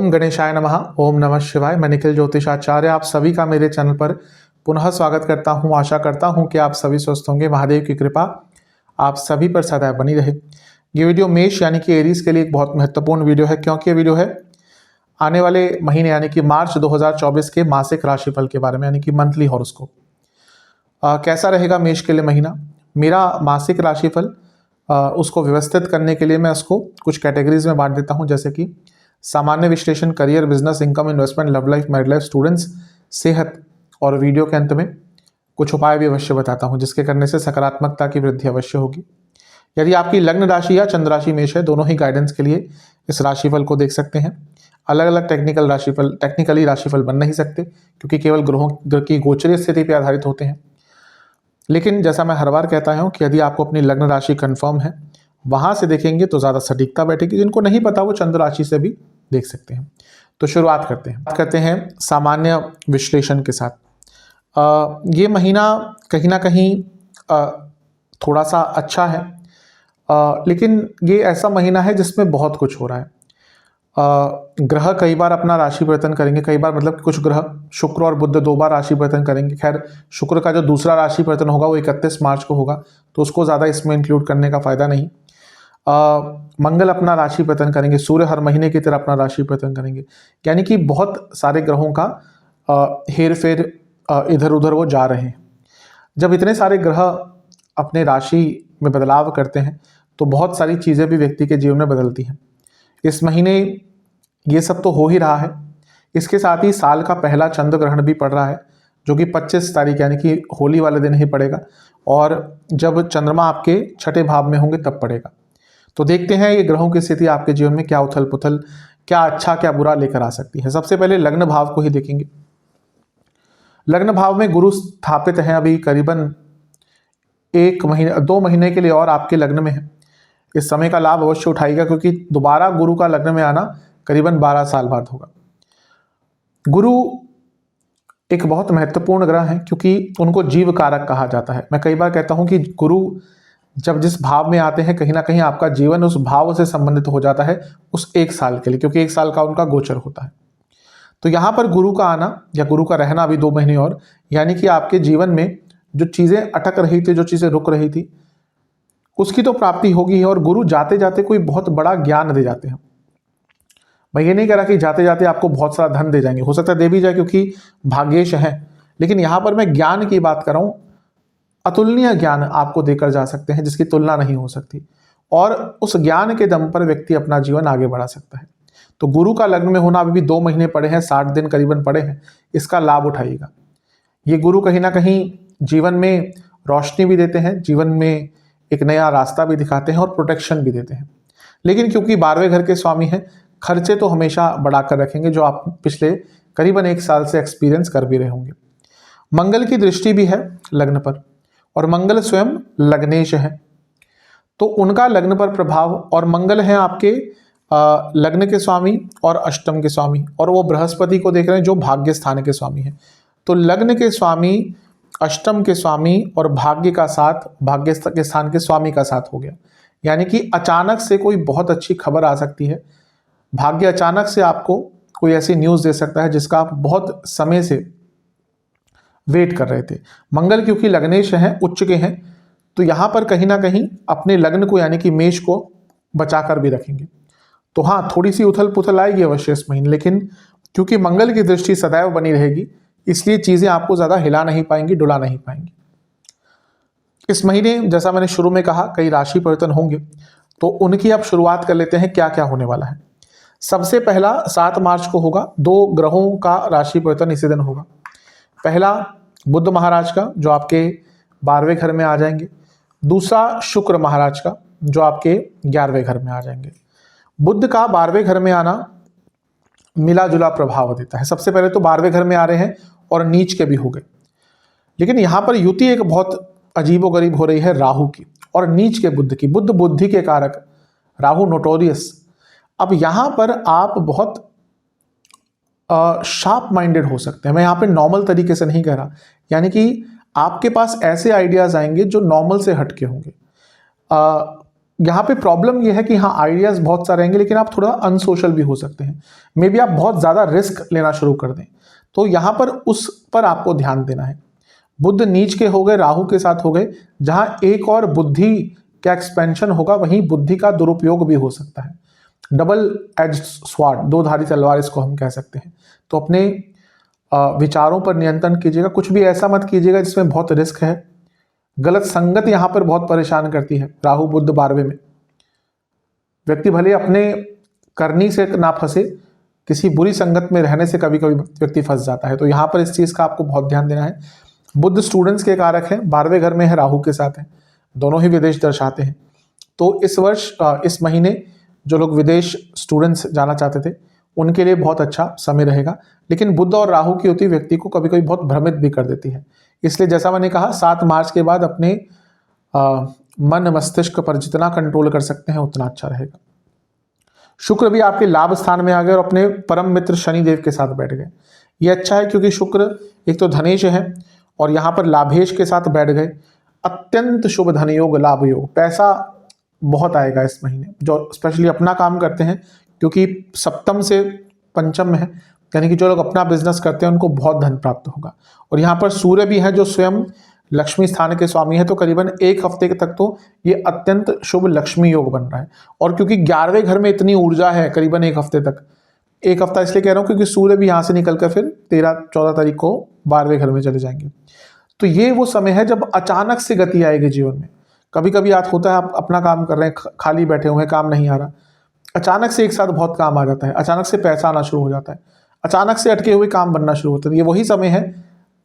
ओम गणेशाय नमः। ओम नमः शिवाय। मैं निखिल ज्योतिषाचार्य आप सभी का मेरे चैनल पर पुनः स्वागत करता हूं। आशा करता हूं कि आप सभी स्वस्थ होंगे। महादेव की कृपा आप सभी पर सदैव बनी रहे। ये वीडियो मेष यानी कि एरीज के लिए एक बहुत महत्वपूर्ण वीडियो है, क्योंकि ये वीडियो है आने वाले महीने यानी कि मार्च 2024 के मासिक राशिफल के बारे में, यानी कि मंथली हॉरोस्कोप। कैसा रहेगा मेष के लिए महीना। मेरा मासिक राशिफल उसको व्यवस्थित करने के लिए मैं उसको कुछ कैटेगरीज में बांट देता हूं, जैसे कि सामान्य विश्लेषण, career, business, income, investment, love life, married life, students, सेहत, और वीडियो के अंत में कुछ उपाय भी अवश्य बताता हूं जिसके करने से सकारात्मकता की वृद्धि अवश्य होगी। यदि आपकी लग्न राशि या चंद्र राशि मेष है, दोनों ही गाइडेंस के लिए इस राशिफल को देख सकते हैं। अलग अलग टेक्निकली राशिफल बन नहीं सकते, क्योंकि केवल ग्रहों की गोचरीय स्थिति पर आधारित होते हैं। लेकिन जैसा मैं हर बार कहता हूं कि यदि आपको अपनी लग्न राशि कंफर्म है, वहां से देखेंगे तो ज़्यादा सटीकता बैठेगी। जिनको नहीं पता वो चंद्र राशि से भी देख सकते हैं। तो शुरुआत करते हैं सामान्य विश्लेषण के साथ। ये महीना कहीं ना कहीं थोड़ा सा अच्छा है, लेकिन ये ऐसा महीना है जिसमें बहुत कुछ हो रहा है। ग्रह कई बार अपना राशि परिवर्तन करेंगे, कई बार मतलब कुछ ग्रह शुक्र और बुध 2 बार राशि परिवर्तन करेंगे। खैर, शुक्र का जो दूसरा राशि परिवर्तन होगा वो 31 मार्च को होगा, तो उसको ज़्यादा इसमें इंक्लूड करने का फायदा नहीं। मंगल अपना राशि परिवर्तन करेंगे, सूर्य हर महीने की तरह अपना राशि परिवर्तन करेंगे, यानी कि बहुत सारे ग्रहों का हेर फेर इधर उधर वो जा रहे हैं। जब इतने सारे ग्रह अपने राशि में बदलाव करते हैं तो बहुत सारी चीज़ें भी व्यक्ति के जीवन में बदलती हैं। इस महीने ये सब तो हो ही रहा है, इसके साथ ही साल का पहला चंद्र ग्रहण भी पड़ रहा है, जो कि 25 तारीख यानी कि होली वाले दिन ही पड़ेगा, और जब चंद्रमा आपके छठे भाव में होंगे तब पड़ेगा। तो देखते हैं ये ग्रहों की स्थिति आपके जीवन में क्या उथल पुथल, क्या अच्छा क्या बुरा लेकर आ सकती है। सबसे पहले लग्न भाव को ही देखेंगे। लग्न भाव में गुरु स्थापित हैं, अभी करीबन 2 महीने के लिए और आपके लग्न में है। इस समय का लाभ अवश्य उठाएगा, क्योंकि दोबारा गुरु का लग्न में आना करीबन 12 साल बाद होगा। गुरु एक बहुत महत्वपूर्ण ग्रह है, क्योंकि उनको जीव कारक कहा जाता है। मैं कई बार कहता हूं कि गुरु जब जिस भाव में आते हैं, कहीं ना कहीं आपका जीवन उस भाव से संबंधित हो जाता है उस 1 साल के लिए, क्योंकि 1 साल का उनका गोचर होता है। तो यहाँ पर गुरु का आना या गुरु का रहना अभी 2 महीने और, यानी कि आपके जीवन में जो चीज़ें अटक रही थी, जो चीज़ें रुक रही थी, उसकी तो प्राप्ति होगी ही। और गुरु जाते जाते कोई बहुत बड़ा ज्ञान दे जाते हैं। मैं ये नहीं कह रहा कि जाते जाते आपको बहुत सारा धन दे जाएंगे, हो सकता है दे भी जाए क्योंकि भाग्येश है, लेकिन यहाँ पर मैं ज्ञान की बात कर रहा हूँ। अतुलनीय ज्ञान आपको देकर जा सकते हैं, जिसकी तुलना नहीं हो सकती, और उस ज्ञान के दम पर व्यक्ति अपना जीवन आगे बढ़ा सकता है। तो गुरु का लग्न में होना अभी भी 2 महीने पड़े हैं, 60 दिन करीबन पड़े हैं, इसका लाभ उठाइएगा। ये गुरु कहीं ना कहीं जीवन में रोशनी भी देते हैं, जीवन में एक नया रास्ता भी दिखाते हैं और प्रोटेक्शन भी देते हैं। लेकिन क्योंकि 12वें घर के स्वामी हैं, खर्चे तो हमेशा बढ़ाकर रखेंगे, जो आप पिछले करीबन 1 साल से एक्सपीरियंस कर भी रहे होंगे। मंगल की दृष्टि भी है लग्न पर, और मंगल स्वयं लग्नेश है, तो उनका लग्न पर प्रभाव, और मंगल है आपके लग्न के स्वामी और अष्टम के स्वामी, और वो बृहस्पति को देख रहे हैं जो भाग्य स्थान के स्वामी हैं। तो लग्न के स्वामी, अष्टम के स्वामी और भाग्य का साथ, भाग्य के स्थान के स्वामी का साथ हो गया, यानी कि अचानक से कोई बहुत अच्छी खबर आ सकती है। भाग्य अचानक से आपको कोई ऐसी न्यूज़ दे सकता है जिसका आप बहुत समय से वेट कर रहे थे। मंगल क्योंकि लग्नेश हैं, उच्च के हैं, तो यहाँ पर कहीं ना कहीं अपने लग्न को यानी कि मेष को बचाकर भी रखेंगे। तो हाँ, थोड़ी सी उथल पुथल आएगी अवश्य इस महीने, लेकिन क्योंकि मंगल की दृष्टि सदैव बनी रहेगी, इसलिए चीज़ें आपको ज़्यादा हिला नहीं पाएंगी, डुला नहीं पाएंगी। इस महीने जैसा मैंने शुरू में कहा, कई राशि परिवर्तन होंगे, तो उनकी अब शुरुआत कर लेते हैं। क्या क्या होने वाला है। सबसे पहला 7 मार्च को होगा, 2 ग्रहों का राशि परिवर्तन इसी दिन होगा। पहला बुध महाराज का, जो आपके 12वें घर में आ जाएंगे। दूसरा शुक्र महाराज का, जो आपके 11वें घर में आ जाएंगे। बुध का 12वें घर में आना मिला जुला प्रभाव देता है। सबसे पहले तो 12वें घर में आ रहे हैं और नीच के भी हो गए, लेकिन यहाँ पर युति एक बहुत अजीबोगरीब हो रही है राहु की और नीच के बुध की। बुध बुद्धि के कारक, राहु नोटोरियस। अब यहाँ पर आप बहुत शार्प माइंडेड हो सकते हैं। मैं यहाँ पे नॉर्मल तरीके से नहीं कह रहा, यानी कि आपके पास ऐसे आइडियाज आएंगे जो नॉर्मल से हटके होंगे। यहाँ पे प्रॉब्लम ये है कि हाँ आइडियाज बहुत सारे रहेंगे लेकिन आप थोड़ा अनसोशल भी हो सकते हैं, मे बी आप बहुत ज़्यादा रिस्क लेना शुरू कर दें, तो यहाँ पर उस पर आपको ध्यान देना है। बुध नीच के हो गए, राहु के साथ हो गए, जहाँ एक और बुद्धि का एक्सपेंशन होगा वहीं बुद्धि का दुरुपयोग भी हो सकता है। डबल एज स्वार्ड, दो धारी तलवार इसको हम कह सकते हैं। तो अपने विचारों पर नियंत्रण कीजिएगा, कुछ भी ऐसा मत कीजिएगा जिसमें बहुत रिस्क है। गलत संगत यहाँ पर बहुत परेशान करती है। राहु बुध 12वें में, व्यक्ति भले अपने करनी से ना फंसे, किसी बुरी संगत में रहने से कभी कभी व्यक्ति फंस जाता है। तो यहाँ पर इस चीज़ का आपको बहुत ध्यान देना है। बुध स्टूडेंट्स के कारक हैं, 12वें घर में है, राहु के साथ है, दोनों ही विदेश दर्शाते हैं। तो इस वर्ष इस महीने जो लोग विदेश स्टूडेंट्स जाना चाहते थे उनके लिए बहुत अच्छा समय रहेगा। लेकिन बुध और राहु की युति व्यक्ति को कभी कभी बहुत भ्रमित भी कर देती है, इसलिए जैसा मैंने कहा 7 मार्च के बाद अपने मन मस्तिष्क पर जितना कंट्रोल कर सकते हैं उतना अच्छा रहेगा। शुक्र भी आपके लाभ स्थान में आ गए और अपने परम मित्र शनिदेव के साथ बैठ गए। ये अच्छा है क्योंकि शुक्र एक तो धनेश है और यहाँ पर लाभेश के साथ बैठ गए। अत्यंत शुभ धन योग, लाभ योग, पैसा बहुत आएगा इस महीने, जो स्पेशली अपना काम करते हैं, क्योंकि सप्तम से पंचम में है, यानी कि जो लोग अपना बिजनेस करते हैं उनको बहुत धन प्राप्त होगा। और यहाँ पर सूर्य भी है जो स्वयं लक्ष्मी स्थान के स्वामी है, तो करीबन 1 हफ्ते तक तो ये अत्यंत शुभ लक्ष्मी योग बन रहा है। और क्योंकि 11वें घर में इतनी ऊर्जा है करीबन 1 हफ्ते तक, 1 हफ्ता इसलिए कह रहा हूँ क्योंकि सूर्य भी यहाँ से निकलकर फिर 13-14 तारीख को 12वें घर में चले जाएंगे। तो ये वो समय है जब अचानक से गति आएगी जीवन में। कभी कभी याद होता है आप अपना काम कर रहे हैं, खाली बैठे हुए हैं, काम नहीं आ रहा, अचानक से एक साथ बहुत काम आ जाता है, अचानक से पैसा आना शुरू हो जाता है, अचानक से अटके हुए काम बनना शुरू होते हैं। ये वही समय है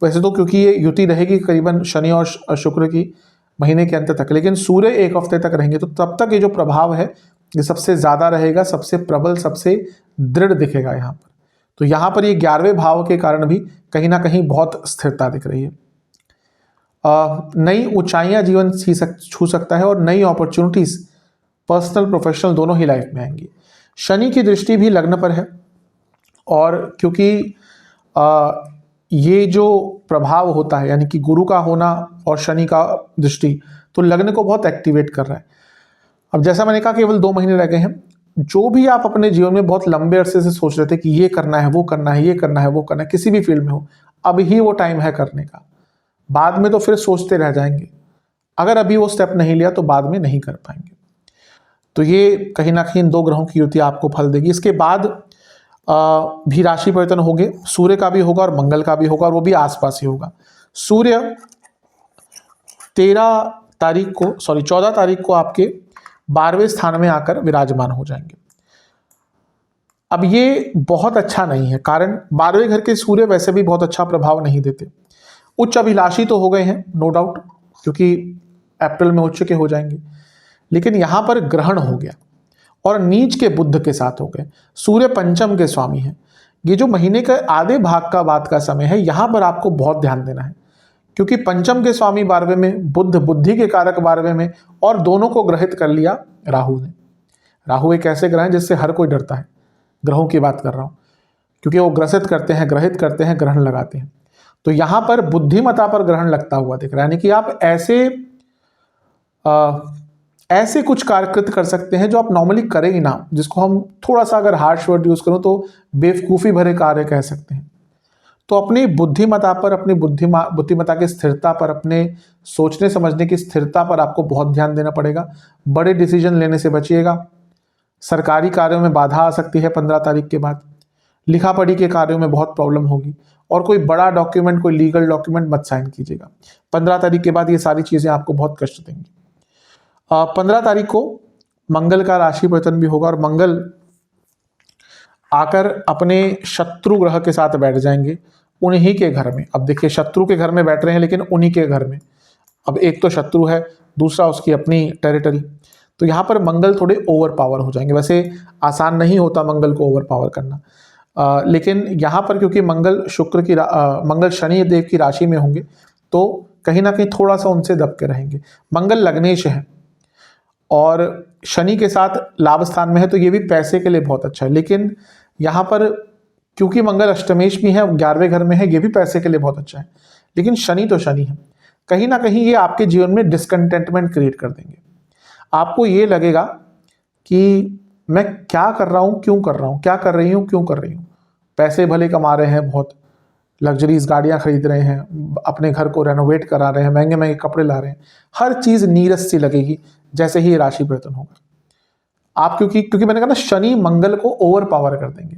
वैसे तो, क्योंकि ये युति रहेगी करीबन शनि और शुक्र की महीने के अंत तक, लेकिन सूर्य 1 हफ्ते तक रहेंगे, तो तब तक ये जो प्रभाव है ये सबसे ज़्यादा रहेगा, सबसे प्रबल, सबसे दृढ़ दिखेगा यहाँ पर। तो यहाँ पर ये 11वें भाव के कारण भी कहीं ना कहीं बहुत स्थिरता दिख रही है। नई ऊंचाइयां जीवन छू सकता है और नई अपॉर्चुनिटीज पर्सनल प्रोफेशनल दोनों ही लाइफ में आएंगी। शनि की दृष्टि भी लग्न पर है और क्योंकि ये जो प्रभाव होता है यानी कि गुरु का होना और शनि का दृष्टि, तो लग्न को बहुत एक्टिवेट कर रहा है। अब जैसा मैंने कहा केवल 2 महीने रह गए हैं, जो भी आप अपने जीवन में बहुत लंबे अरसे से सोच रहे थे कि ये करना है, वो करना है, ये करना है, वो करना है, किसी भी फील्ड में हो, अब ही वो टाइम है करने का। बाद में तो फिर सोचते रह जाएंगे, अगर अभी वो स्टेप नहीं लिया तो बाद में नहीं कर पाएंगे। तो ये कहीं ना कहीं 2 ग्रहों की युति आपको फल देगी। इसके बाद भी राशि परिवर्तन होंगे, सूर्य का भी होगा और मंगल का भी होगा, और वो भी आसपास ही होगा। सूर्य 14 तारीख को आपके 12वें स्थान में आकर विराजमान हो जाएंगे। अब ये बहुत अच्छा नहीं है, कारण 12वें घर के सूर्य वैसे भी बहुत अच्छा प्रभाव नहीं देते। उच्च अभिलाषी तो हो गए हैं नो डाउट, क्योंकि अप्रैल में उच्च के हो जाएंगे, लेकिन यहाँ पर ग्रहण हो गया और नीच के बुध के साथ हो गए। सूर्य पंचम के स्वामी हैं। ये जो महीने के आधे भाग का बाद का समय है, यहाँ पर आपको बहुत ध्यान देना है, क्योंकि पंचम के स्वामी 12वें में, बुध बुद्धि के कारक 12वें में, और दोनों को ग्रहित कर लिया राहु ने। राहु एक ऐसे ग्रह हैं जिससे हर कोई डरता है, ग्रहों की बात कर रहा हूँ, क्योंकि वो ग्रसित करते हैं, ग्रहित करते हैं, ग्रहण लगाते हैं। तो यहाँ पर बुद्धिमता पर ग्रहण लगता हुआ दिख रहा है, यानी कि आप ऐसे कुछ कार्यकृत कर सकते हैं जो आप नॉर्मली करें ही ना, जिसको हम थोड़ा सा अगर हार्श वर्ड यूज करूं तो बेवकूफ़ी भरे कार्य कह सकते हैं। तो अपनी बुद्धिमता पर, अपनी बुद्धिमता की स्थिरता पर, अपने सोचने समझने की स्थिरता पर आपको बहुत ध्यान देना पड़ेगा। बड़े डिसीजन लेने से बचिएगा। सरकारी कार्यों में बाधा आ सकती है 15 तारीख के बाद। लिखा पढ़ी के कार्यों में बहुत प्रॉब्लम होगी, और कोई बड़ा डॉक्यूमेंट, कोई लीगल डॉक्यूमेंट मत साइन कीजिएगा। 15 तारीख के बाद ये सारी चीज़ें आपको बहुत कष्ट देंगी। 15 तारीख को मंगल का राशि परिवर्तन भी होगा, और मंगल आकर अपने शत्रु ग्रह के साथ बैठ जाएंगे उन्हीं के घर में। अब देखिए, शत्रु के घर में बैठ रहे हैं लेकिन उन्हीं के घर में। अब एक तो शत्रु है, दूसरा उसकी अपनी टेरिटरी, तो यहाँ पर मंगल थोड़े ओवर पावर हो जाएंगे। वैसे आसान नहीं होता मंगल को ओवर पावर करना, लेकिन यहाँ पर क्योंकि मंगल शनि देव की राशि में होंगे, तो कहीं ना कहीं थोड़ा सा उनसे दब के रहेंगे। मंगल लग्नेश है और शनि के साथ लाभ स्थान में है, तो ये भी पैसे के लिए बहुत अच्छा है। लेकिन यहाँ पर क्योंकि मंगल अष्टमेश भी है, 11वें घर में है, ये भी पैसे के लिए बहुत अच्छा है। लेकिन शनि तो शनि है, कहीं ना कहीं ये आपके जीवन में डिसकंटेंटमेंट क्रिएट कर देंगे। आपको ये लगेगा कि मैं क्या कर रहा हूँ, क्यों कर रहा हूँ, क्या कर रही हूँ, क्यों कर रही हूँ। पैसे भले कमा रहे हैं, बहुत लग्जरीज गाड़ियाँ खरीद रहे हैं, अपने घर को रेनोवेट करा रहे हैं, महंगे महंगे कपड़े ला रहे हैं, हर चीज़ नीरस सी लगेगी जैसे ही राशि परिवर्तन होगा। आप क्योंकि क्योंकि मैंने कहा ना, शनि मंगल को ओवर पावर कर देंगे।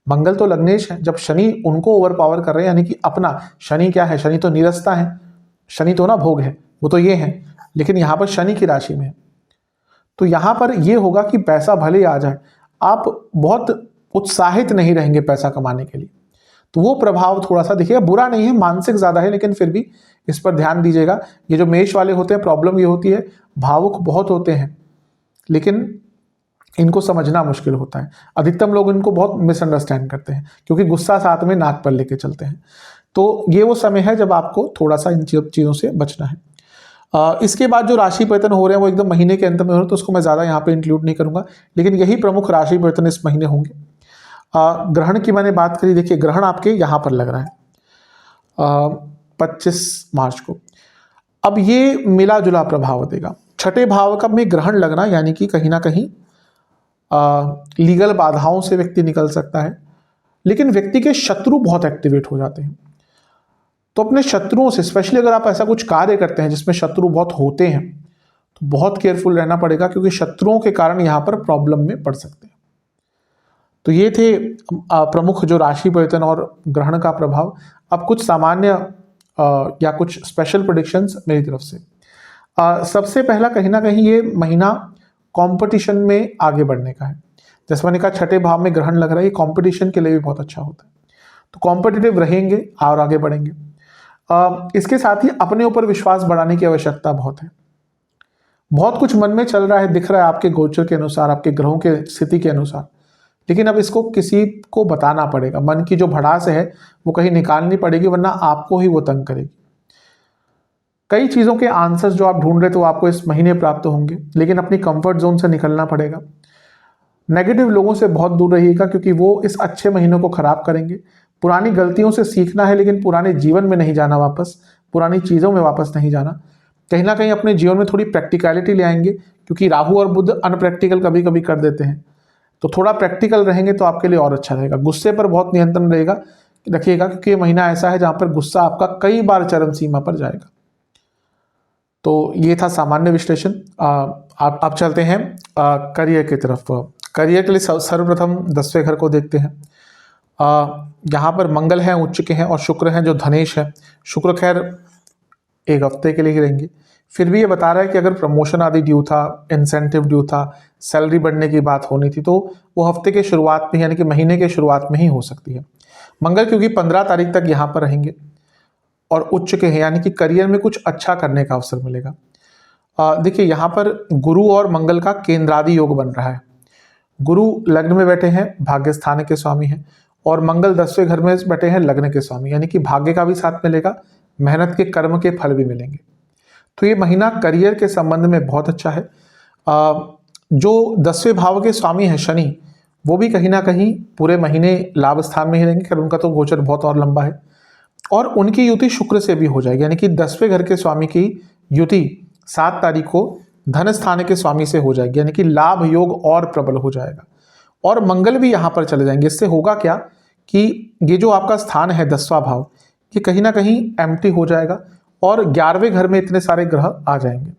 मंगल तो लग्नेश है, जब शनि उनको ओवर पावर कर रहे हैं, यानी कि अपना, शनि क्या है, शनि तो नीरसता है, शनि तो ना भोग है, वो तो ये है, लेकिन यहाँ पर शनि की राशि में है। तो यहाँ पर ये होगा कि पैसा भले आ जाए, आप बहुत उत्साहित नहीं रहेंगे पैसा कमाने के लिए। तो वो प्रभाव थोड़ा सा देखिएगा, बुरा नहीं है, मानसिक ज्यादा है, लेकिन फिर भी इस पर ध्यान दीजिएगा। ये जो मेष वाले होते हैं, प्रॉब्लम ये होती है, भावुक बहुत होते हैं, लेकिन इनको समझना मुश्किल होता है। अधिकतम लोग इनको बहुत मिसअंडरस्टैंड करते हैं, क्योंकि गुस्सा साथ में नाक पर लेके चलते हैं। तो ये वो समय है जब आपको थोड़ा सा इन चीज़ों से बचना है। इसके बाद जो राशि परिवर्तन हो रहे हैं वो एकदम महीने के अंत में हो रहे हैं, तो उसको मैं ज़्यादा यहाँ पे इंक्लूड नहीं करूँगा, लेकिन यही प्रमुख राशि परिवर्तन इस महीने होंगे। ग्रहण की मैंने बात करी, देखिए ग्रहण आपके यहाँ पर लग रहा है 25 मार्च को। अब ये मिला जुला प्रभाव देगा। छठे भाव का में ग्रहण लगना, यानी कि कहीं ना कहीं लीगल बाधाओं से व्यक्ति निकल सकता है, लेकिन व्यक्ति के शत्रु बहुत एक्टिवेट हो जाते हैं। तो अपने शत्रुओं से, स्पेशली अगर आप ऐसा कुछ कार्य करते हैं जिसमें शत्रु बहुत होते हैं, तो बहुत केयरफुल रहना पड़ेगा, क्योंकि शत्रुओं के कारण यहाँ पर प्रॉब्लम में पड़ सकते हैं। तो ये थे प्रमुख जो राशि परिवर्तन और ग्रहण का प्रभाव। अब कुछ सामान्य या कुछ स्पेशल प्रेडिक्शंस मेरी तरफ से। सबसे पहला, कहीं ना कहीं ये महीना कंपटीशन में आगे बढ़ने का है। जैसे मैंने कहा, छठे भाव में ग्रहण लग रहा है, ये कंपटीशन के लिए भी बहुत अच्छा होता है। तो कॉम्पिटिटिव रहेंगे और आगे बढ़ेंगे। इसके साथ ही अपने ऊपर विश्वास बढ़ाने की आवश्यकता बहुत है। बहुत कुछ मन में चल रहा है, दिख रहा है आपके गोचर के अनुसार, आपके ग्रहों के स्थिति के अनुसार, लेकिन अब इसको किसी को बताना पड़ेगा। मन की जो भड़ास है वो कहीं निकालनी पड़ेगी, वरना आपको ही वो तंग करेगी। कई चीज़ों के आंसर्स जो आप ढूंढ रहे थे वो आपको इस महीने प्राप्त होंगे, लेकिन अपनी कंफर्ट जोन से निकलना पड़ेगा। नेगेटिव लोगों से बहुत दूर रहिएगा, क्योंकि वो इस अच्छे महीनों को खराब करेंगे। पुरानी गलतियों से सीखना है, लेकिन पुराने जीवन में नहीं जाना, वापस पुरानी चीज़ों में वापस नहीं जाना। कहीं ना कहीं अपने जीवन में थोड़ी प्रैक्टिकलिटी ले आएंगे, क्योंकि राहु और बुध अनप्रैक्टिकल कभी कभी कर देते हैं। तो थोड़ा प्रैक्टिकल रहेंगे तो आपके लिए और अच्छा रहेगा। गुस्से पर बहुत नियंत्रण रखिएगा, क्योंकि ये महीना ऐसा है जहाँ पर गुस्सा आपका कई बार चरम सीमा पर जाएगा। तो ये था सामान्य विश्लेषण। आप चलते हैं करियर की तरफ। करियर के लिए सर्वप्रथम 10वें घर को देखते हैं। यहाँ पर मंगल हैं, उच्च के हैं, और शुक्र हैं जो धनेश है। शुक्र खैर एक हफ्ते के लिए ही रहेंगे, फिर भी ये बता रहा है कि अगर प्रमोशन आदि ड्यू था, इंसेंटिव ड्यू था, सैलरी बढ़ने की बात होनी थी, तो वो हफ्ते के शुरुआत में, यानी कि महीने के शुरुआत में ही हो सकती है। मंगल क्योंकि 15 तारीख तक यहाँ पर रहेंगे और उच्च के हैं, यानी कि करियर में कुछ अच्छा करने का अवसर मिलेगा। देखिए यहाँ पर गुरु और मंगल का केंद्रादि योग बन रहा है। गुरु लग्न में बैठे हैं, भाग्य स्थान के स्वामी हैं, और मंगल 10वें घर में बैठे हैं, लग्न के स्वामी, यानी कि भाग्य का भी साथ मिलेगा, मेहनत के कर्म के फल भी मिलेंगे। तो ये महीना करियर के संबंध में बहुत अच्छा है। जो 10वें भाव के स्वामी हैं शनि, वो भी कहीं ना कहीं पूरे महीने लाभ स्थान में ही रहेंगे, क्योंकि उनका तो गोचर बहुत और लंबा है, और उनकी युति शुक्र से भी हो जाएगी, यानी कि 10वें घर के स्वामी की युति 7 तारीख को धन स्थान के स्वामी से हो जाएगी, यानी कि लाभ योग और प्रबल हो जाएगा। और मंगल भी यहाँ पर चले जाएंगे। इससे होगा क्या कि ये जो आपका स्थान है 10वां भाव, ये कहीं ना कहीं एम्प्टी हो जाएगा, और 11वें घर में इतने सारे ग्रह आ जाएंगे।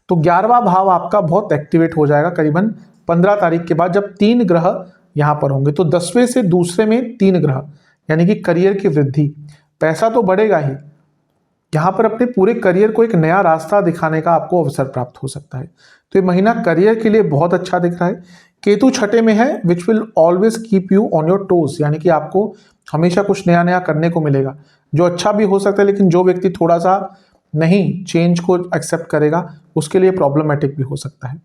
तो 11वां भाव आपका बहुत एक्टिवेट हो जाएगा करीबन 15 तारीख के बाद, जब 3 ग्रह यहाँ पर होंगे। तो 10वें से दूसरे में 3 ग्रह, यानी कि करियर की वृद्धि, पैसा तो बढ़ेगा ही, यहाँ पर अपने पूरे करियर को एक नया रास्ता दिखाने का आपको अवसर प्राप्त हो सकता है। तो ये महीना करियर के लिए बहुत अच्छा दिख रहा है। केतु छठे में है, which will always keep you on your toes, यानी कि आपको हमेशा कुछ नया नया करने को मिलेगा, जो अच्छा भी हो सकता है, लेकिन जो व्यक्ति थोड़ा सा नहीं चेंज को एक्सेप्ट करेगा उसके लिए प्रॉब्लमेटिक भी हो सकता है।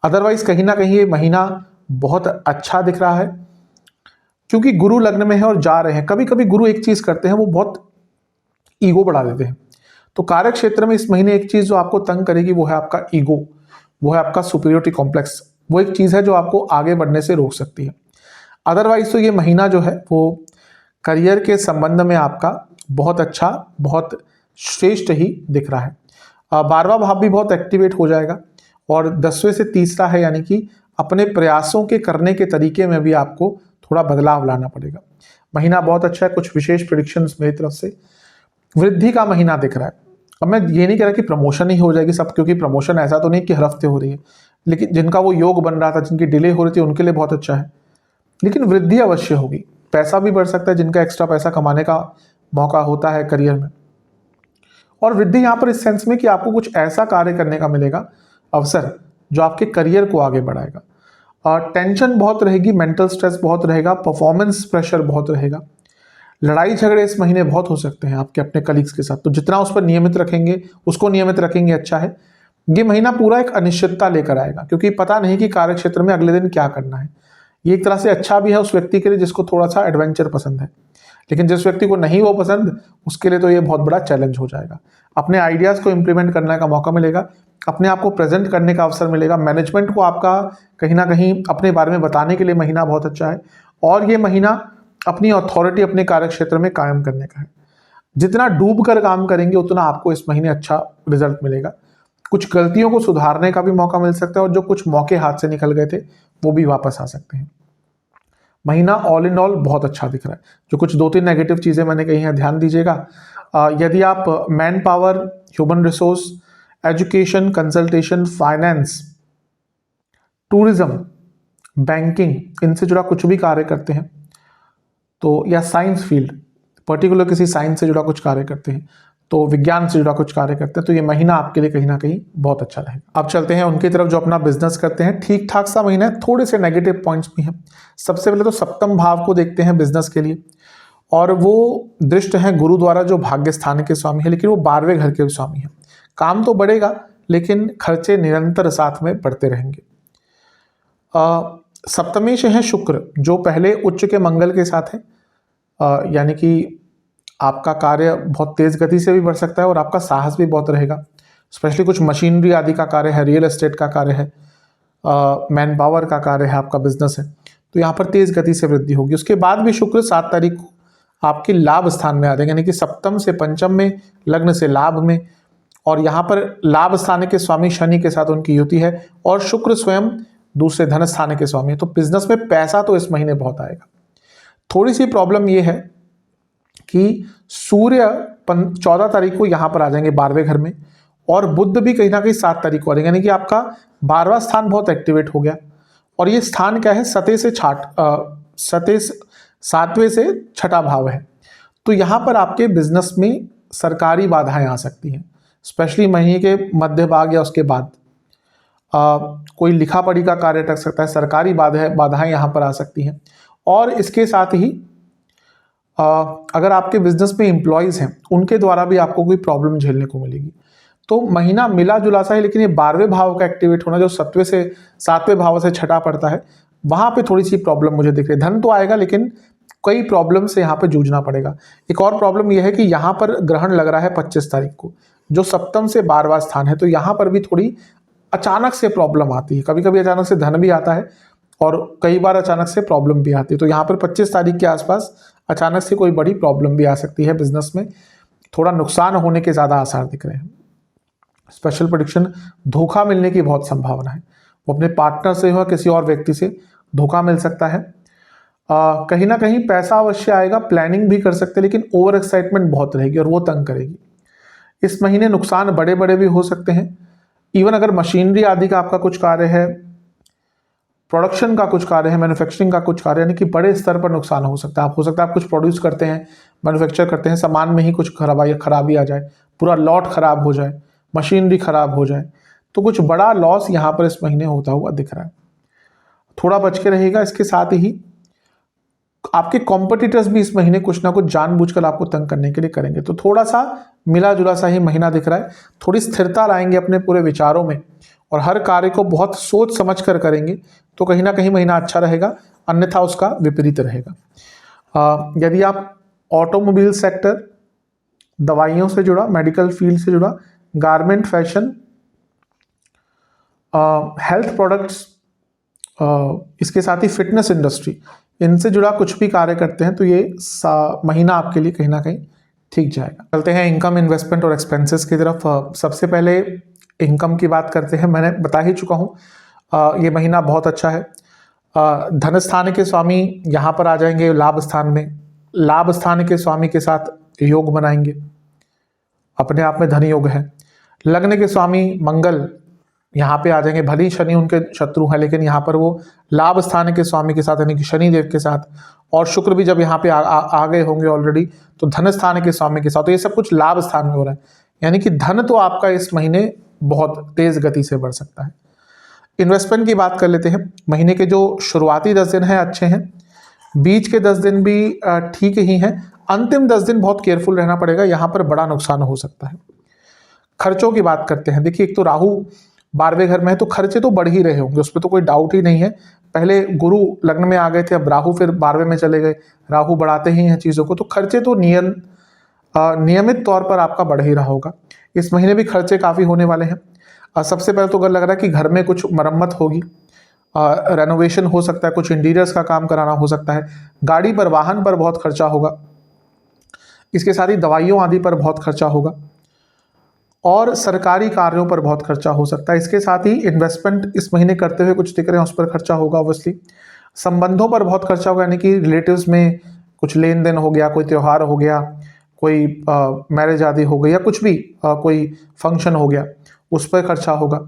अदरवाइज कहीं ना कहीं ये महीना बहुत अच्छा दिख रहा है, क्योंकि गुरु लग्न में है और जा रहे हैं। कभी कभी गुरु एक चीज करते हैं, वो बहुत ईगो बढ़ा देते हैं। तो कार्य क्षेत्र में इस महीने एक चीज जो आपको तंग करेगी वो है आपका ईगो, वो है आपका सुपीरियोरिटी कॉम्प्लेक्स। वो एक चीज है जो आपको आगे बढ़ने से रोक सकती है। अदरवाइज तो ये महीना जो है वो करियर के संबंध में आपका बहुत अच्छा, बहुत श्रेष्ठ ही दिख रहा है। 12वां भाव भी बहुत एक्टिवेट हो जाएगा, और 10वें से तीसरा है, यानी कि अपने प्रयासों के करने के तरीके में भी आपको थोड़ा बदलाव लाना पड़ेगा। महीना बहुत अच्छा है, कुछ विशेष प्रेडिक्शंस मेरी तरफ से। वृद्धि का महीना दिख रहा है। अब मैं ये नहीं कह रहा कि प्रमोशन ही हो जाएगी सब, क्योंकि प्रमोशन ऐसा तो नहीं कि हर हफ्ते हो रही है, लेकिन जिनका वो योग बन रहा था, जिनकी डिले हो रही थी, उनके लिए बहुत अच्छा है। लेकिन वृद्धि अवश्य होगी, पैसा भी बढ़ सकता है, जिनका एक्स्ट्रा पैसा कमाने का मौका होता है करियर में। और वृद्धि यहाँ पर इस सेंस में कि आपको कुछ ऐसा कार्य करने का मिलेगा अवसर जो आपके करियर को आगे बढ़ाएगा। टेंशन बहुत रहेगी, मेंटल स्ट्रेस बहुत रहेगा, परफॉर्मेंस प्रेशर बहुत रहेगा। लड़ाई झगड़े इस महीने बहुत हो सकते हैं आपके अपने कलीग्स के साथ, तो जितना उस पर नियमित रखेंगे, उसको नियमित रखेंगे अच्छा है। ये महीना पूरा एक अनिश्चितता लेकर आएगा, क्योंकि पता नहीं कि कार्य क्षेत्र में अगले दिन क्या करना है। ये एक तरह से अच्छा भी है उस व्यक्ति के लिए जिसको थोड़ा सा एडवेंचर पसंद है, लेकिन जिस व्यक्ति को नहीं वो पसंद, उसके लिए तो ये बहुत बड़ा चैलेंज हो जाएगा। अपने आइडियाज़ को इम्प्लीमेंट करने का मौका मिलेगा, अपने आप को प्रेजेंट करने का अवसर मिलेगा, मैनेजमेंट को आपका कहीं ना कहीं अपने बारे में बताने के लिए महीना बहुत अच्छा है। और ये महीना अपनी अथॉरिटी अपने कार्य क्षेत्र में कायम करने का है। जितना डूब कर काम करेंगे उतना आपको इस महीने अच्छा रिजल्ट मिलेगा। कुछ गलतियों को सुधारने का भी मौका मिल सकता है, और जो कुछ मौके हाथ से निकल गए थे वो भी वापस आ सकते हैं। महीना ऑल इन ऑल बहुत अच्छा दिख रहा है। जो कुछ 2-3 नेगेटिव चीज़ें मैंने कही हैं, ध्यान दीजिएगा। यदि आप man power, human resource, education, consultation, finance, tourism, banking, इनसे जुड़ा कुछ भी कार्य करते हैं तो, या साइंस फील्ड, पर्टिकुलर किसी साइंस से जुड़ा कुछ कार्य करते हैं, तो विज्ञान से जुड़ा कुछ कार्य करते हैं, तो ये महीना आपके लिए कहीं ना कहीं बहुत अच्छा रहेगा। अब चलते हैं उनकी तरफ जो अपना बिजनेस करते हैं। ठीक ठाक सा महीना है, थोड़े से नेगेटिव पॉइंट्स भी हैं। सबसे पहले तो सप्तम भाव को देखते हैं बिजनेस के लिए, और वो दृष्ट है गुरु द्वारा, जो भाग्य स्थान के स्वामी है, लेकिन वो 12वें घर के स्वामी है। काम तो बढ़ेगा, लेकिन खर्चे निरंतर साथ में बढ़ते रहेंगे। सप्तमेश है शुक्र, जो पहले उच्च के मंगल के साथ है, यानी कि आपका कार्य बहुत तेज गति से भी बढ़ सकता है और आपका साहस भी बहुत रहेगा। स्पेशली कुछ मशीनरी आदि का कार्य है, रियल एस्टेट का कार्य है, मैन पावर का कार्य है, आपका बिजनेस है, तो यहाँ पर तेज गति से वृद्धि होगी। उसके बाद भी शुक्र 7 तारीख को आपके लाभ स्थान में आ जाएंगे, यानी कि सप्तम से पंचम में, लग्न से लाभ में, और यहाँ पर लाभ स्थान के स्वामी शनि के साथ उनकी युति है, और शुक्र स्वयं दूसरे धन स्थान के स्वामी है। तो बिजनेस में पैसा तो इस महीने बहुत आएगा। थोड़ी सी प्रॉब्लम ये है कि सूर्य 14 तारीख को यहाँ पर आ जाएंगे 12वें घर में, और बुध भी कहीं ना कहीं 7 तारीख को आ जाएंगे, यानी कि आपका 12वां स्थान बहुत एक्टिवेट हो गया। और ये स्थान क्या है, सते से 7वें से 6ठा भाव है। तो यहाँ पर आपके बिजनेस में सरकारी बाधाएं आ सकती हैं, स्पेशली महीने के मध्य भाग या उसके बाद। कोई लिखा पढ़ी का कार्य अटक सकता है, सरकारी बाधाएं यहाँ पर आ सकती हैं। और इसके साथ ही अगर आपके बिजनेस में एम्प्लॉयज़ हैं, उनके द्वारा भी आपको कोई प्रॉब्लम झेलने को मिलेगी। तो महीना मिला जुला सा है, लेकिन ये 12वें भाव का एक्टिवेट होना, जो 7वें भाव से 6ठा पड़ता है, वहाँ पे थोड़ी सी प्रॉब्लम मुझे दिख रही है। धन तो आएगा, लेकिन कई प्रॉब्लम से यहाँ पे जूझना पड़ेगा। एक और प्रॉब्लम यह है कि यहाँ पर ग्रहण लग रहा है 25 तारीख को, जो सप्तम से 12वां स्थान है, तो यहाँ पर भी थोड़ी अचानक से प्रॉब्लम आती है। कभी कभी अचानक से धन भी आता है, और कई बार अचानक से प्रॉब्लम भी आती है। तो यहाँ पर 25 तारीख के आसपास अचानक से कोई बड़ी प्रॉब्लम भी आ सकती है बिजनेस में, थोड़ा नुकसान होने के ज़्यादा आसार दिख रहे हैं। स्पेशल प्रेडिक्शन, धोखा मिलने की बहुत संभावना है। वो अपने पार्टनर से हो, किसी और व्यक्ति से धोखा मिल सकता है। कहीं ना कहीं पैसा अवश्य आएगा, प्लानिंग भी कर सकते हैं, लेकिन ओवर एक्साइटमेंट बहुत रहेगी और वो तंग करेगी। इस महीने नुकसान बड़े बड़े भी हो सकते हैं। इवन अगर मशीनरी आदि का आपका कुछ कार्य है, प्रोडक्शन का कुछ कार्य है, मैन्युफैक्चरिंग का कुछ कार्य, यानी कि बड़े स्तर पर नुकसान हो सकता है। आप कुछ प्रोड्यूस करते हैं, मैन्युफैक्चर करते हैं, सामान में ही कुछ खराबी आ जाए, पूरा लॉट खराब हो जाए, मशीनरी खराब हो जाए, तो कुछ बड़ा लॉस यहाँ पर इस महीने होता हुआ दिख रहा है। थोड़ा बच के रहेगा। इसके साथ ही आपके कॉम्पिटिटर्स भी इस महीने कुछ ना कुछ जानबूझकर आपको तंग करने के लिए करेंगे, तो थोड़ा सा मिला जुला सा ही महीना दिख रहा है। थोड़ी स्थिरता लाएंगे अपने पूरे विचारों में, और हर कार्य को बहुत सोच समझ कर करेंगे, तो कहीं ना कहीं महीना अच्छा रहेगा, अन्यथा उसका विपरीत रहेगा। यदि आप ऑटोमोबाइल सेक्टर, दवाइयों से जुड़ा, मेडिकल फील्ड से जुड़ा, गारमेंट, फैशन, हेल्थ प्रोडक्ट्स, इसके साथ ही फिटनेस इंडस्ट्री, इनसे जुड़ा कुछ भी कार्य करते हैं, तो ये महीना आपके लिए कहीं ना कहीं ठीक जाएगा। चलते हैं इनकम, इन्वेस्टमेंट और एक्सपेंसेस की तरफ। सबसे पहले इनकम की बात करते हैं, मैंने बता ही चुका हूँ ये महीना बहुत अच्छा है। धन स्थान के स्वामी यहाँ पर आ जाएंगे लाभ स्थान में, लाभ स्थान के स्वामी के साथ योग बनाएंगे, अपने आप में धन योग है। लग्न के स्वामी मंगल यहाँ पे आ जाएंगे, भले ही शनि उनके शत्रु हैं लेकिन यहाँ पर वो लाभ स्थान के स्वामी के साथ यानी कि शनि देव के साथ, और शुक्र भी जब यहाँ पे आ गए होंगे ऑलरेडी तो धन स्थान के स्वामी के साथ, तो ये सब कुछ लाभ स्थान में हो रहा है, यानी कि धन तो आपका इस महीने बहुत तेज गति से बढ़ सकता है। इन्वेस्टमेंट की बात कर लेते हैं। महीने के जो शुरुआती 10 दिन हैं अच्छे हैं, बीच के 10 दिन भी ठीक ही हैं, अंतिम 10 दिन बहुत केयरफुल रहना पड़ेगा, यहाँ पर बड़ा नुकसान हो सकता है। खर्चों की बात करते हैं। देखिए, एक तो राहु 12वें घर में है तो खर्चे तो बढ़ ही रहे होंगे, उसमें तो कोई डाउट ही नहीं है। पहले गुरु लग्न में आ गए थे, अब राहु फिर 12वें में चले गए, राहु बढ़ाते ही हैं चीज़ों को, तो खर्चे तो नियमित तौर पर आपका बढ़ ही रहा होगा। इस महीने भी खर्चे काफ़ी होने वाले हैं। सबसे पहले तो अगर लग रहा है कि घर में कुछ मरम्मत होगी, रेनोवेशन हो सकता है, कुछ इंटीरियर्स का काम कराना हो सकता है, गाड़ी पर, वाहन पर बहुत खर्चा होगा, इसके साथ ही दवाइयों आदि पर बहुत खर्चा होगा, और सरकारी कार्यों पर बहुत खर्चा हो सकता है। इसके साथ ही इन्वेस्टमेंट इस महीने करते हुए कुछ दिख रहे हैं, उस पर खर्चा होगा ऑब्वियसली। संबंधों पर बहुत खर्चा होगा, यानी कि रिलेटिव्स में कुछ लेन देन हो गया, कोई त्यौहार हो गया, कोई मैरिज आदि हो गई, या कुछ भी कोई फंक्शन हो गया, उस पर खर्चा होगा।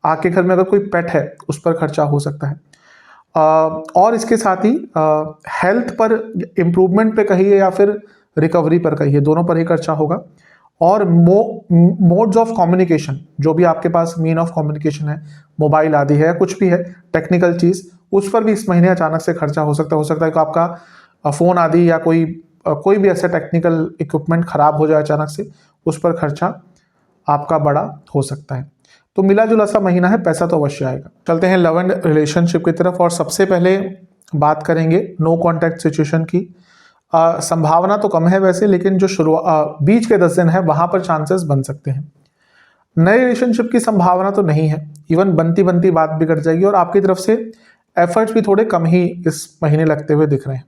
आपके घर में अगर कोई पेट है उस पर खर्चा हो सकता है। और इसके साथ ही हेल्थ पर इम्प्रूवमेंट पे कहिए या फिर रिकवरी पर कहिए, दोनों पर ही खर्चा होगा। और मोड्स ऑफ कम्युनिकेशन, जो भी आपके पास मीन ऑफ कम्युनिकेशन है, मोबाइल आदि है, कुछ भी है टेक्निकल चीज़, उस पर भी इस महीने अचानक से खर्चा हो सकता है कि आपका फ़ोन आदि या कोई भी ऐसा टेक्निकल इक्विपमेंट खराब हो जाए अचानक से, उस पर खर्चा आपका बड़ा हो सकता है। तो मिला जुला सा महीना है, पैसा तो अवश्य आएगा। चलते हैं लव एंड रिलेशनशिप की तरफ, और सबसे पहले बात करेंगे नो कॉन्टैक्ट सिचुएशन की। संभावना तो कम है वैसे, लेकिन जो बीच के 10 दिन है वहां पर चांसेस बन सकते हैं। नए रिलेशनशिप की संभावना तो नहीं है, इवन बनती बनती बात बिगड़ जाएगी, और आपकी तरफ से एफर्ट्स भी थोड़े कम ही इस महीने लगते हुए दिख रहे हैं।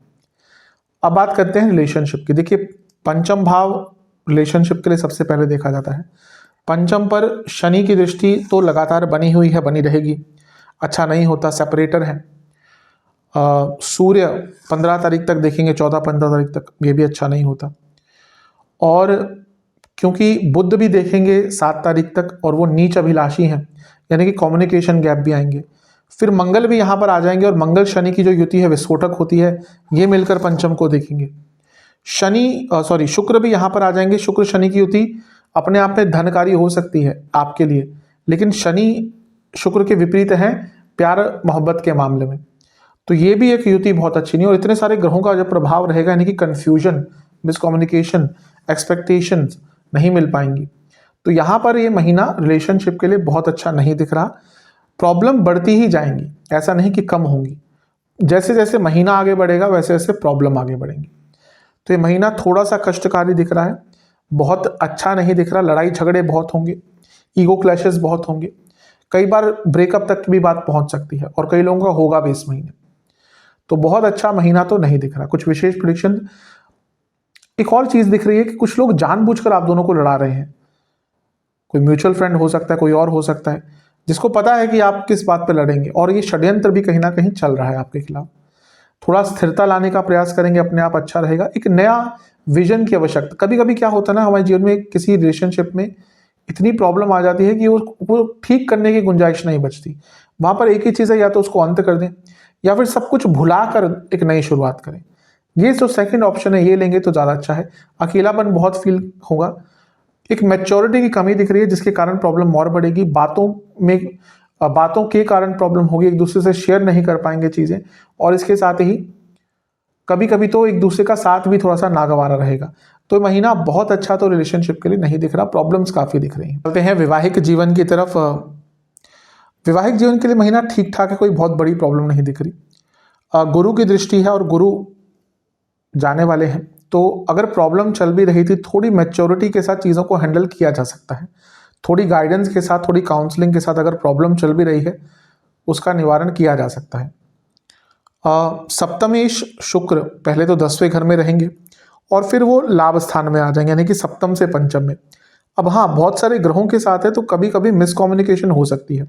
अब बात करते हैं रिलेशनशिप की। देखिए, पंचम भाव रिलेशनशिप के लिए सबसे पहले देखा जाता है। पंचम पर शनि की दृष्टि तो लगातार बनी हुई है, बनी रहेगी, अच्छा नहीं होता, सेपरेटर है। सूर्य 15 तारीख तक देखेंगे, 14-15 तारीख तक, ये भी अच्छा नहीं होता। और क्योंकि बुध भी देखेंगे 7 तारीख तक, और वो नीच अभिलाषी हैं, यानी कि कम्युनिकेशन गैप भी आएंगे। फिर मंगल भी यहाँ पर आ जाएंगे, और मंगल शनि की जो युति है विस्फोटक होती है, ये मिलकर पंचम को देखेंगे। शुक्र भी यहाँ पर आ जाएंगे। शुक्र शनि की युति अपने आप में धनकारी हो सकती है आपके लिए, लेकिन शनि शुक्र के विपरीत है प्यार मोहब्बत के मामले में, तो ये भी एक युति बहुत अच्छी नहीं। और इतने सारे ग्रहों का जब प्रभाव रहेगा, यानी कि कन्फ्यूजन, मिसकम्युनिकेशन, एक्सपेक्टेशंस नहीं मिल पाएंगी, तो यहाँ पर ये महीना रिलेशनशिप के लिए बहुत अच्छा नहीं दिख रहा। प्रॉब्लम बढ़ती ही जाएंगी, ऐसा नहीं कि कम होंगी। जैसे जैसे महीना आगे बढ़ेगा वैसे वैसे प्रॉब्लम आगे बढ़ेंगी। तो ये महीना थोड़ा सा कष्टकारी दिख रहा है, बहुत अच्छा नहीं दिख रहा। लड़ाई झगड़े बहुत होंगे, ईगो क्लैशेस बहुत होंगे, कई बार ब्रेकअप तक की भी बात पहुंच सकती है, और कई लोगों का होगा भी इस महीने। तो बहुत अच्छा महीना तो नहीं दिख रहा। कुछ विशेष प्रेडिक्शन, एक और चीज दिख रही है कि कुछ लोग जानबूझकर आप दोनों को लड़ा रहे हैं। कोई म्यूचुअल फ्रेंड हो सकता है, कोई और हो सकता है, जिसको पता है कि आप किस बात पर लड़ेंगे, और ये षड्यंत्र भी कहीं ना कहीं चल रहा है आपके खिलाफ। थोड़ा स्थिरता लाने का प्रयास करेंगे, अपने आप अच्छा रहेगा। एक नया विजन की आवश्यकता, कभी कभी क्या होता है ना, हमारे जीवन में किसी रिलेशनशिप में इतनी प्रॉब्लम आ जाती है कि वो ठीक करने की गुंजाइश नहीं बचती। वहां पर एक ही चीज़ है, या तो उसको अंत कर दें या फिर सब कुछ भुलाकर एक नई शुरुआत करें। ये जो सेकंड ऑप्शन है, ये लेंगे तो ज़्यादा अच्छा है। अकेलापन बहुत फील होगा, एक मैच्योरिटी की कमी दिख रही है, जिसके कारण प्रॉब्लम और बढ़ेगी। बातों के कारण प्रॉब्लम होगी, एक दूसरे से शेयर नहीं कर पाएंगे चीज़ें, और इसके साथ ही कभी कभी तो एक दूसरे का साथ भी थोड़ा सा नागवारा रहेगा। तो महीना बहुत अच्छा तो रिलेशनशिप के लिए नहीं दिख रहा, प्रॉब्लम्स काफ़ी दिख रही हैं। चलते हैं वैवाहिक जीवन की तरफ। वैवाहिक जीवन के लिए महीना ठीक ठाक है, कोई बहुत बड़ी प्रॉब्लम नहीं दिख रही। गुरु की दृष्टि है और गुरु जाने वाले हैं, तो अगर प्रॉब्लम चल भी रही थी, थोड़ी मैच्योरिटी के साथ चीज़ों को हैंडल किया जा सकता है। थोड़ी गाइडेंस के साथ, थोड़ी काउंसलिंग के साथ अगर प्रॉब्लम चल भी रही है, उसका निवारण किया जा सकता है। सप्तमेश शुक्र पहले तो 10वें घर में रहेंगे, और फिर वो लाभ स्थान में आ जाएंगे, यानी कि सप्तम से पंचम में। अब हाँ, बहुत सारे ग्रहों के साथ है तो कभी कभी मिसकम्युनिकेशन हो सकती है।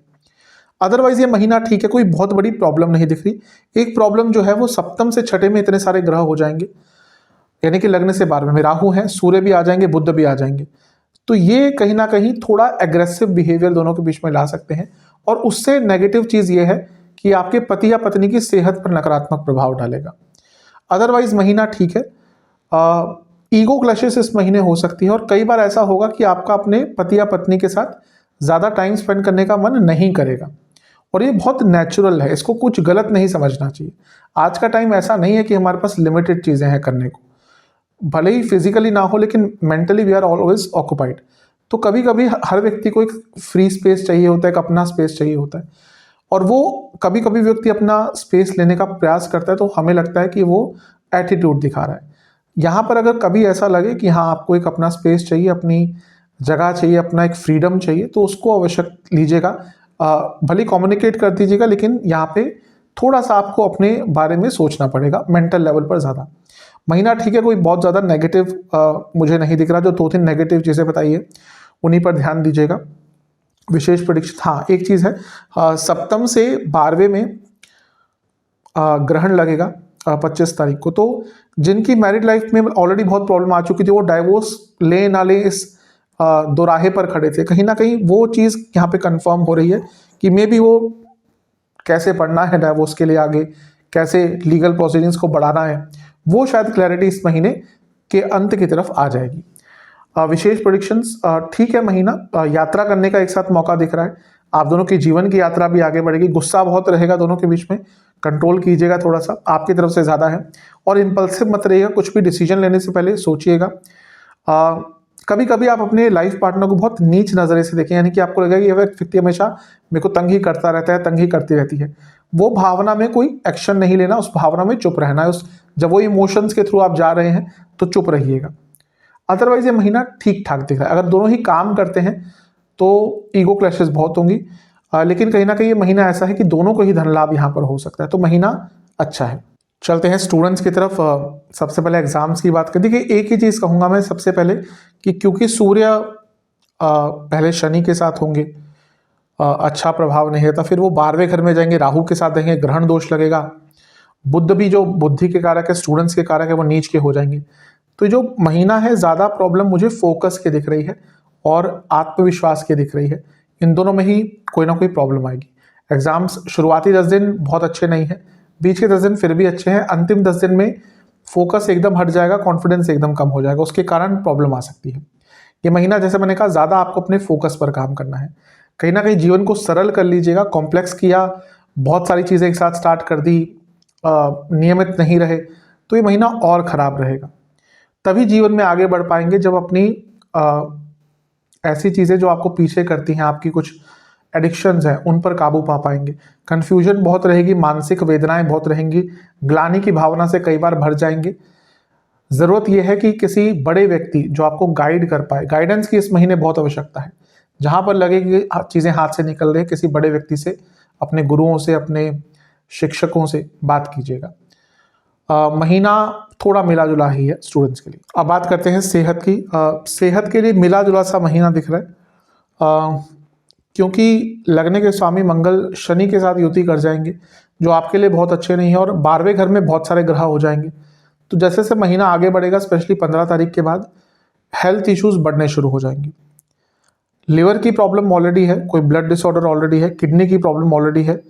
अदरवाइज ये महीना ठीक है, कोई बहुत बड़ी प्रॉब्लम नहीं दिख रही। एक प्रॉब्लम जो है वो सप्तम से छठे में इतने सारे ग्रह हो जाएंगे, यानी कि लग्न से 12वें में राहु है, सूर्य भी आ जाएंगे, बुध भी आ जाएंगे, तो ये कहीं ना कहीं थोड़ा एग्रेसिव बिहेवियर दोनों के बीच में ला सकते हैं। और उससे नेगेटिव चीज ये है कि आपके पति या पत्नी की सेहत पर नकारात्मक प्रभाव डालेगा। अदरवाइज महीना ठीक है। ईगो क्लैशेस इस महीने हो सकती है और कई बार ऐसा होगा कि आपका अपने पति या पत्नी के साथ ज़्यादा टाइम स्पेंड करने का मन नहीं करेगा, और ये बहुत नेचुरल है, इसको कुछ गलत नहीं समझना चाहिए। आज का टाइम ऐसा नहीं है कि हमारे पास लिमिटेड चीज़ें हैं करने को, भले ही फिजिकली ना हो लेकिन mentally we are always occupied. तो कभी कभी हर व्यक्ति को एक फ्री स्पेस चाहिए होता है, एक अपना स्पेस चाहिए होता है, और वो कभी कभी व्यक्ति अपना स्पेस लेने का प्रयास करता है तो हमें लगता है कि वो एटीट्यूड दिखा रहा है। यहाँ पर अगर कभी ऐसा लगे कि हाँ आपको एक अपना स्पेस चाहिए, अपनी जगह चाहिए, अपना एक फ्रीडम चाहिए, तो उसको आवश्यक लीजिएगा। भले कम्युनिकेट कर दीजिएगा, लेकिन यहाँ पे थोड़ा सा आपको अपने बारे में सोचना पड़ेगा मेंटल लेवल पर ज़्यादा। महीना ठीक है, कोई बहुत ज़्यादा नेगेटिव मुझे नहीं दिख रहा। जो 2-3 नेगेटिव चीज़ें बताइए उन्हीं पर ध्यान दीजिएगा। विशेष प्रेडिक्शन, हाँ एक चीज़ है, सप्तम से 12वें में ग्रहण लगेगा 25 तारीख को। तो जिनकी मैरिड लाइफ में ऑलरेडी बहुत प्रॉब्लम आ चुकी थी, वो डाइवोर्स ले ना ले इस दोराहे पर खड़े थे, कहीं ना कहीं वो चीज़ यहाँ पे कंफर्म हो रही है कि मे बी वो कैसे पढ़ना है डाइवोर्स के लिए, आगे कैसे लीगल प्रोसीडिंग्स को बढ़ाना है, वो शायद क्लैरिटी इस महीने के अंत की तरफ आ जाएगी। विशेष प्रेडिक्शंस, ठीक है महीना, यात्रा करने का एक साथ मौका दिख रहा है। आप दोनों की जीवन की यात्रा भी आगे बढ़ेगी। गुस्सा बहुत रहेगा दोनों के बीच में, कंट्रोल कीजिएगा, थोड़ा सा आपकी तरफ से ज़्यादा है। और इम्पल्सिव मत रहिएगा, कुछ भी डिसीजन लेने से पहले सोचिएगा। कभी कभी आप अपने लाइफ पार्टनर को बहुत नीच नज़रे से देखें, यानी कि आपको लगेगा कि यह व्यक्ति हमेशा मेरे को तंग ही करता रहता है, तंग ही करती रहती है। वो भावना में कोई एक्शन नहीं लेना, उस भावना में चुप रहना है। उस जब वो इमोशंस के थ्रू आप जा रहे हैं तो चुप रहिएगा। अदरवाइज ये महीना ठीक ठाक दिख रहा है। अगर दोनों ही काम करते हैं तो ईगो क्लैशेस बहुत होंगी, लेकिन कहीं ना कहीं ये महीना ऐसा है कि दोनों को ही धन लाभ यहाँ पर हो सकता है, तो महीना अच्छा है। चलते हैं स्टूडेंट्स की तरफ। सबसे पहले एग्जाम्स की बात कर, देखिए एक ही चीज़ कहूँगा मैं सबसे पहले कि क्योंकि सूर्य पहले शनि के साथ होंगे, अच्छा प्रभाव नहीं रहता, फिर वो 12वें घर में जाएंगे, राहु के साथ रहेंगे, ग्रहण दोष लगेगा। बुध भी जो बुद्धि के कारक है, स्टूडेंट्स के कारक है, वो नीच के हो जाएंगे। तो जो महीना है ज़्यादा प्रॉब्लम मुझे फोकस के दिख रही है और आत्मविश्वास की दिख रही है। इन दोनों में ही कोई ना कोई प्रॉब्लम आएगी। एग्जाम्स शुरुआती 10 दिन बहुत अच्छे नहीं है, बीच के 10 दिन फिर भी अच्छे हैं, अंतिम 10 दिन में फोकस एकदम हट जाएगा, कॉन्फिडेंस एकदम कम हो जाएगा, उसके कारण प्रॉब्लम आ सकती है। ये महीना जैसे मैंने कहा ज़्यादा आपको अपने फोकस पर काम करना है। कहीं ना कहीं जीवन को सरल कर लीजिएगा। कॉम्प्लेक्स किया, बहुत सारी चीज़ें एक साथ स्टार्ट कर दी, नियमित नहीं रहे, तो ये महीना और ख़राब रहेगा। तभी जीवन में आगे बढ़ पाएंगे जब अपनी ऐसी चीज़ें जो आपको पीछे करती हैं, आपकी कुछ एडिक्शंस हैं, उन पर काबू पा पाएंगे। कन्फ्यूजन बहुत रहेगी, मानसिक वेदनाएं बहुत रहेंगी, ग्लानि की भावना से कई बार भर जाएंगे। ज़रूरत यह है कि किसी बड़े व्यक्ति जो आपको गाइड कर पाए, गाइडेंस की इस महीने बहुत आवश्यकता है। जहाँ पर लगे कि चीज़ें हाथ से निकल रही है, किसी बड़े व्यक्ति से, अपने गुरुओं से, अपने शिक्षकों से बात कीजिएगा। महीना थोड़ा मिला जुला ही है स्टूडेंट्स के लिए। अब बात करते हैं सेहत की। सेहत के लिए मिला जुला सा महीना दिख रहा है, क्योंकि लगने के स्वामी मंगल शनि के साथ युति कर जाएंगे, जो आपके लिए बहुत अच्छे नहीं है, और 12वें घर में बहुत सारे ग्रह हो जाएंगे। तो जैसे जैसे महीना आगे बढ़ेगा, स्पेशली 15 तारीख के बाद हेल्थ इश्यूज बढ़ने शुरू हो जाएंगे। लिवर की प्रॉब्लम ऑलरेडी है, कोई ब्लड डिसऑर्डर ऑलरेडी है, किडनी की प्रॉब्लम ऑलरेडी है,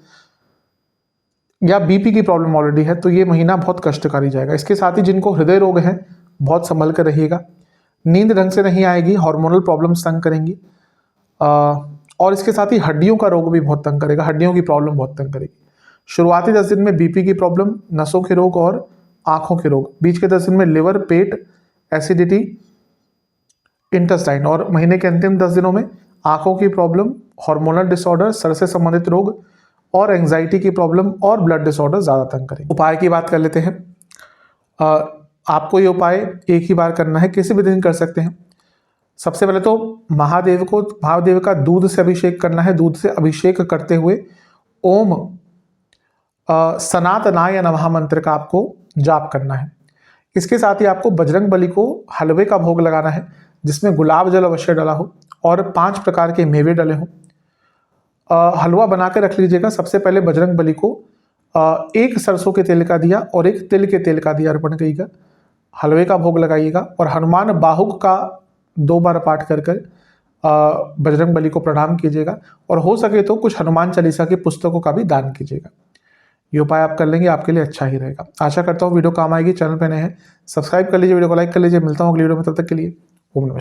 या बीपी की प्रॉब्लम ऑलरेडी है, तो ये महीना बहुत कष्टकारी जाएगा। इसके साथ ही जिनको हृदय रोग हैं, बहुत संभल कर रहिएगा। नींद ढंग से नहीं आएगी, हार्मोनल प्रॉब्लम्स तंग करेंगी, और इसके साथ ही हड्डियों का रोग भी बहुत तंग करेगा, हड्डियों की प्रॉब्लम बहुत तंग करेगी। शुरुआती 10 दिन में बीपी की प्रॉब्लम, नसों के रोग और आँखों के रोग, बीच के 10 दिन में लिवर, पेट, एसिडिटी, इंटेस्टाइन, और महीने के अंतिम 10 दिनों में आँखों की प्रॉब्लम, हार्मोनल डिसऑर्डर, सर से संबंधित रोग और एंजाइटी की प्रॉब्लम और ब्लड डिसऑर्डर ज़्यादा तंग करेंगे। उपाय की बात कर लेते हैं। आपको ये उपाय एक ही बार करना है, किसी भी दिन कर सकते हैं। सबसे पहले तो महादेव का दूध से अभिषेक करना है। दूध से अभिषेक करते हुए ओम सनातनाय नमः मंत्र का आपको जाप करना है। इसके साथ ही आपको बजरंग बली को हलवे का भोग लगाना है, जिसमें गुलाब जल अवश्य डला हो और 5 प्रकार के मेवे डले हों। हलवा बना के रख लीजिएगा। सबसे पहले बजरंग बली को 1 सरसों के तेल का दिया और 1 तिल के तेल का दिया अर्पण करिएगा। हलवे का भोग लगाइएगा और हनुमान बाहुक का 2 बार पाठ कर कर बजरंग बली को प्रणाम कीजिएगा और हो सके तो कुछ हनुमान चालीसा की पुस्तकों का भी दान कीजिएगा। ये उपाय आप कर लेंगे, आपके लिए अच्छा ही रहेगा। आशा करता हूँ वीडियो काम आएगी। चैनल पे नए हैं सब्सक्राइब कर लीजिए, वीडियो को लाइक कर लीजिए। मिलता हूँ अगली वीडियो में, तब तक के लिए ओम नमः।